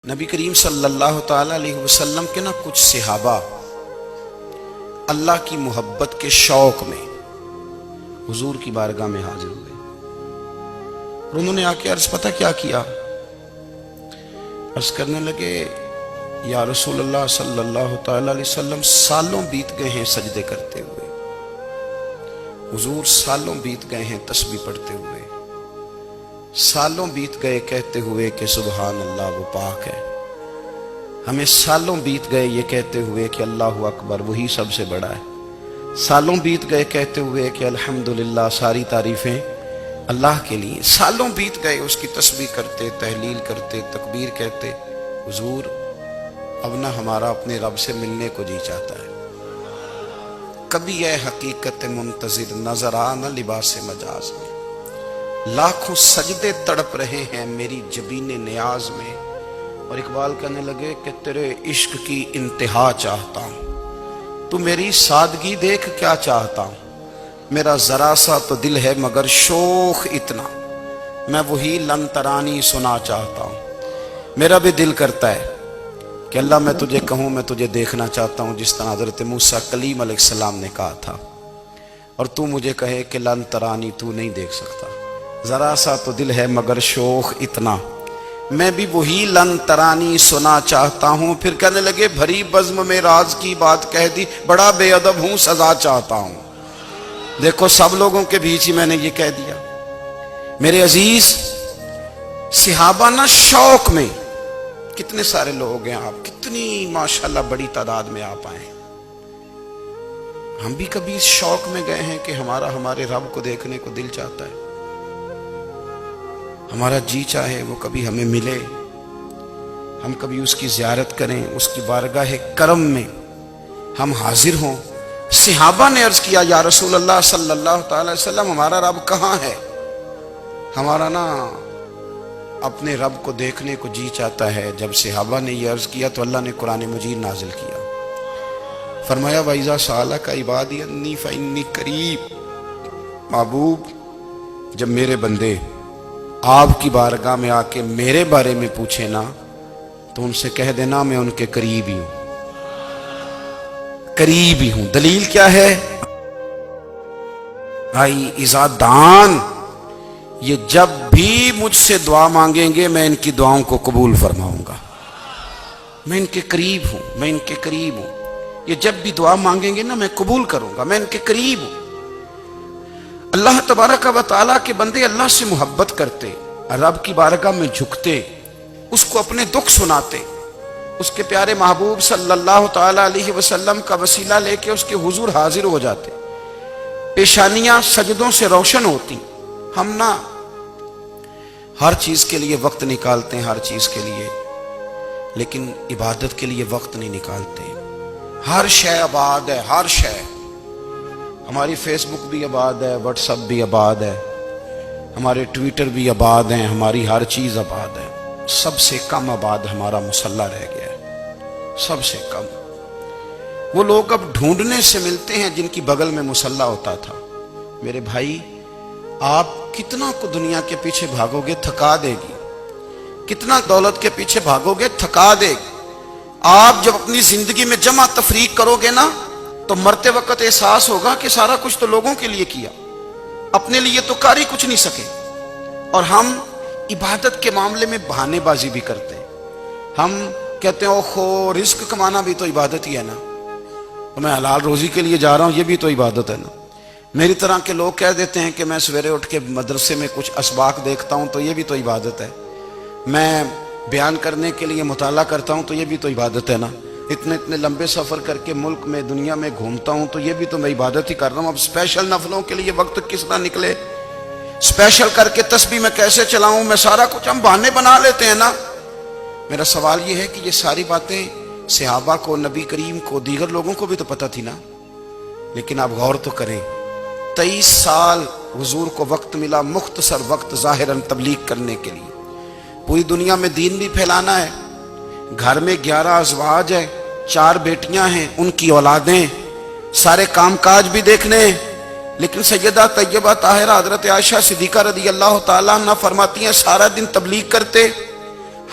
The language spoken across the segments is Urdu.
نبی کریم صلی اللہ تعالی علیہ وسلم کے کچھ صحابہ اللہ کی محبت کے شوق میں حضور کی بارگاہ میں حاضر ہوئے اور انہوں نے آ کے عرض پتہ کیا کیا؟ عرض کرنے لگے یا رسول اللہ صلی اللہ تعالی علیہ وسلم سالوں بیت گئے ہیں سجدے کرتے ہوئے، حضور سالوں بیت گئے ہیں تسبیح پڑھتے ہوئے، سالوں بیت گئے کہتے ہوئے کہ سبحان اللہ وہ پاک ہے، ہمیں سالوں بیت گئے یہ کہتے ہوئے کہ اللہ اکبر وہی سب سے بڑا ہے، سالوں بیت گئے کہتے ہوئے کہ الحمدللہ ساری تعریفیں اللہ کے لیے، سالوں بیت گئے اس کی تسبیح کرتے، تحلیل کرتے، تکبیر کہتے۔ حضور اب نہ ہمارا اپنے رب سے ملنے کو جی چاہتا ہے، کبھی اے حقیقت منتظر نظر آ نہ لباس مجاز میں، لاکھوں سجدے تڑپ رہے ہیں میری جبین نیاز میں، اور اقبال کہنے لگے کہ تیرے عشق کی انتہا چاہتا ہوں، تو میری سادگی دیکھ کیا چاہتا ہوں، میرا ذرا سا تو دل ہے مگر شوخ اتنا، میں وہی لن ترانی سنا چاہتا ہوں۔ میرا بھی دل کرتا ہے کہ اللہ میں تجھے کہوں میں تجھے دیکھنا چاہتا ہوں، جس طرح حضرت موسیٰ کلیم علیہ السلام نے کہا تھا، اور تو مجھے کہے کہ لن ترانی تو نہیں دیکھ سکتا، ذرا سا تو دل ہے مگر شوخ اتنا، میں بھی وہی لن ترانی سنا چاہتا ہوں۔ پھر کہنے لگے بھری بزم میں راز کی بات کہہ دی، بڑا بے ادب ہوں سزا چاہتا ہوں۔ دیکھو سب لوگوں کے بیچ ہی میں نے یہ کہہ دیا۔ میرے عزیز صحابہ نہ شوق میں، کتنے سارے لوگ ہیں آپ، کتنی ماشاءاللہ بڑی تعداد میں آپ آئے، ہم بھی کبھی اس شوق میں گئے ہیں کہ ہمارے رب کو دیکھنے کو دل چاہتا ہے، ہمارا جی چاہے وہ کبھی ہمیں ملے، ہم کبھی اس کی زیارت کریں، اس کی بارگاہ کرم میں ہم حاضر ہوں۔ صحابہ نے عرض کیا یا رسول اللہ صلی اللہ تعالی وسلم ہمارا رب کہاں ہے؟ ہمارا نا اپنے رب کو دیکھنے کو جی چاہتا ہے۔ جب صحابہ نے یہ عرض کیا تو اللہ نے قرآن مجید نازل کیا، فرمایا وَإِذَا سَأَلَكَ عِبَادِي عَنِّي فَإِنِّي قَرِيبٌ، محبوب جب میرے بندے آپ کی بارگاہ میں آ کے میرے بارے میں پوچھے نا تو ان سے کہہ دینا میں ان کے قریب ہی ہوں، قریب ہی ہوں۔ دلیل کیا ہے؟ بھائی اذا دان، یہ جب بھی مجھ سے دعا مانگیں گے میں ان کی دعاؤں کو قبول فرماؤں گا، میں ان کے قریب ہوں، میں ان کے قریب ہوں، یہ جب بھی دعا مانگیں گے نا میں قبول کروں گا، میں ان کے قریب ہوں۔ اللہ تبارک و تعالیٰ کے بندے اللہ سے محبت کرتے، رب کی بارگاہ میں جھکتے، اس کو اپنے دکھ سناتے، اس کے پیارے محبوب صلی اللہ تعالی علیہ وسلم کا وسیلہ لے کے اس کے حضور حاضر ہو جاتے، پیشانیاں سجدوں سے روشن ہوتی۔ ہم نہ ہر چیز کے لیے وقت نکالتے ہیں، ہر چیز کے لیے، لیکن عبادت کے لیے وقت نہیں نکالتے۔ ہر شے آباد ہے، ہر شے، ہماری فیس بک بھی آباد ہے، واٹس ایپ بھی آباد ہے، ہمارے ٹویٹر بھی آباد ہیں، ہماری ہر چیز آباد ہے، سب سے کم آباد ہمارا مصلی رہ گیا ہے، سب سے کم۔ وہ لوگ اب ڈھونڈنے سے ملتے ہیں جن کی بغل میں مصلی ہوتا تھا۔ میرے بھائی آپ کتنا کو دنیا کے پیچھے بھاگو گے تھکا دے گی، کتنا دولت کے پیچھے بھاگو گے تھکا دے گی۔ آپ جب اپنی زندگی میں جمع تفریق کرو گے نا تو مرتے وقت احساس ہوگا کہ سارا کچھ تو لوگوں کے لیے کیا، اپنے لیے تو کر ہی کچھ نہیں سکے۔ اور ہم عبادت کے معاملے میں بہانے بازی بھی کرتے ہیں، ہم کہتے ہیں اوہو رزق کمانا بھی تو عبادت ہی ہے نا، میں حلال روزی کے لیے جا رہا ہوں یہ بھی تو عبادت ہے نا۔ میری طرح کے لوگ کہہ دیتے ہیں کہ میں سویرے اٹھ کے مدرسے میں کچھ اسباق دیکھتا ہوں تو یہ بھی تو عبادت ہے، میں بیان کرنے کے لیے مطالعہ کرتا ہوں تو یہ بھی تو عبادت ہے نا، اتنے لمبے سفر کر کے ملک میں دنیا میں گھومتا ہوں تو یہ بھی تو میں عبادت ہی کر رہا ہوں۔ اب اسپیشل نفلوں کے لیے وقت کس طرح نکلے، اسپیشل کر کے تسبیح میں کیسے چلاؤں، میں سارا کچھ ہم بہانے بنا لیتے ہیں نا۔ میرا سوال یہ ہے کہ یہ ساری باتیں صحابہ کو، نبی کریم کو، دیگر لوگوں کو بھی تو پتہ تھی نا، لیکن آپ غور تو کریں 23 سال حضور کو وقت ملا، مختصر وقت ظاہراً تبلیغ کرنے کے لیے، پوری دنیا میں دین بھی پھیلانا ہے، گھر میں 11 ازواج ہیں، 4 بیٹیاں ہیں، ان کی اولادیں، سارے کام کاج بھی دیکھنے ہیں، لیکن سیدہ طیبہ طاہرہ حضرت عائشہ صدیقہ رضی اللہ تعالیٰ عنہ فرماتی ہیں سارا دن تبلیغ کرتے،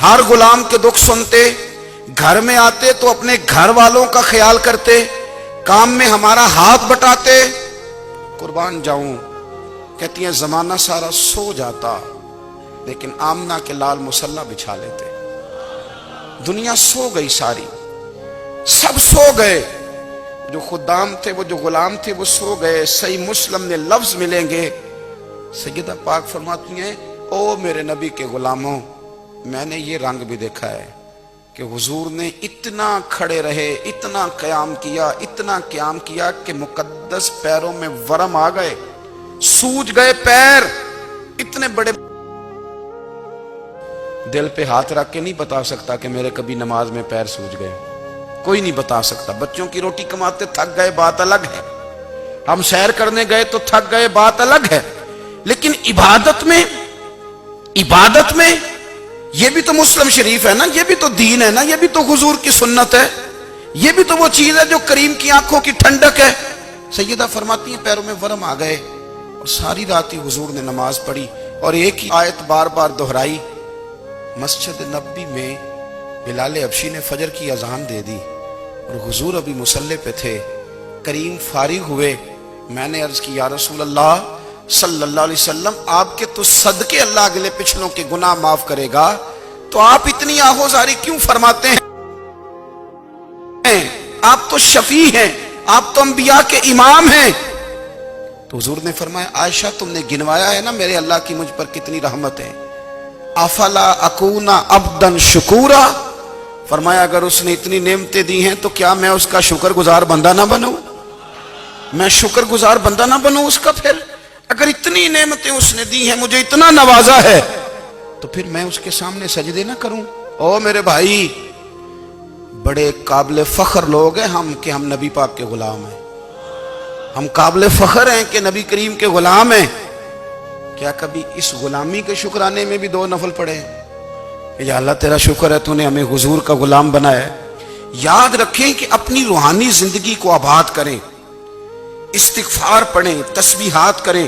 ہر غلام کے دکھ سنتے، گھر میں آتے تو اپنے گھر والوں کا خیال کرتے، کام میں ہمارا ہاتھ بٹاتے۔ قربان جاؤں، کہتی ہیں زمانہ سارا سو جاتا لیکن آمنہ کے لال مصلی بچھا لیتے۔ دنیا سو گئی، ساری سب سو گئے، جو خدام تھے، وہ جو غلام تھے، وہ سو گئے۔ صحیح مسلم میں لفظ ملیں گے، سیدہ پاک فرماتی ہیں او میرے نبی کے غلاموں، میں نے یہ رنگ بھی دیکھا ہے کہ حضور نے اتنا کھڑے رہے، اتنا قیام کیا، اتنا قیام کیا کہ مقدس پیروں میں ورم آ گئے، سوج گئے پیر اتنے بڑے۔ دل پہ ہاتھ رکھ کے نہیں بتا سکتا کہ میرے کبھی نماز میں پیر سوج گئے، کوئی نہیں بتا سکتا۔ بچوں کی روٹی کماتے تھک گئے بات الگ ہے، ہم سیر کرنے گئے تو تھک گئے بات الگ ہے، لیکن عبادت میں یہ بھی تو مسلم شریف ہے نا، یہ بھی تو دین ہے نا، یہ بھی تو حضور کی سنت ہے، یہ بھی تو وہ چیز ہے جو کریم کی آنکھوں کی ٹھنڈک ہے۔ سیدہ فرماتی ہیں پیروں میں ورم آ گئے، اور ساری رات ہی حضور نے نماز پڑھی اور ایک ہی آیت بار بار دہرائی۔ مسجد نبوی میں بلال حبشی نے فجر کی اذان دے دی اور حضور ابھی مصلی پہ تھے، کریم فارغ ہوئے۔ میں نے عرض کی یا رسول اللہ صلی اللہ علیہ وسلم، آپ کے تو صدقے اللہ اگلے پچھلوں کے گناہ معاف کرے گا، تو آپ اتنی آہوزاری کیوں فرماتے ہیں؟ آپ تو شفیع ہیں، آپ تو انبیاء کے امام ہیں۔ تو حضور نے فرمایا عائشہ تم نے گنوایا ہے نا میرے اللہ کی مجھ پر کتنی رحمت ہے، افلا اکون عبدا شکورا، فرمایا اگر اس نے اتنی نعمتیں دی ہیں تو کیا میں اس کا شکر گزار بندہ نہ بنوں؟ میں شکر گزار بندہ نہ بنوں اس کا؟ پھر اگر اتنی نعمتیں اس نے دی ہیں، مجھے اتنا نوازا ہے، تو پھر میں اس کے سامنے سجدے نہ کروں؟ او میرے بھائی، بڑے قابل فخر لوگ ہیں ہم کہ ہم نبی پاک کے غلام ہیں، ہم قابل فخر ہیں کہ نبی کریم کے غلام ہیں۔ کیا کبھی اس غلامی کے شکرانے میں بھی دو نفل پڑھے کہ یا اللہ تیرا شکر ہے تو نے ہمیں حضور کا غلام بنایا ہے؟ یاد رکھیں کہ اپنی روحانی زندگی کو آباد کریں، استغفار پڑھیں، تسبیحات کریں،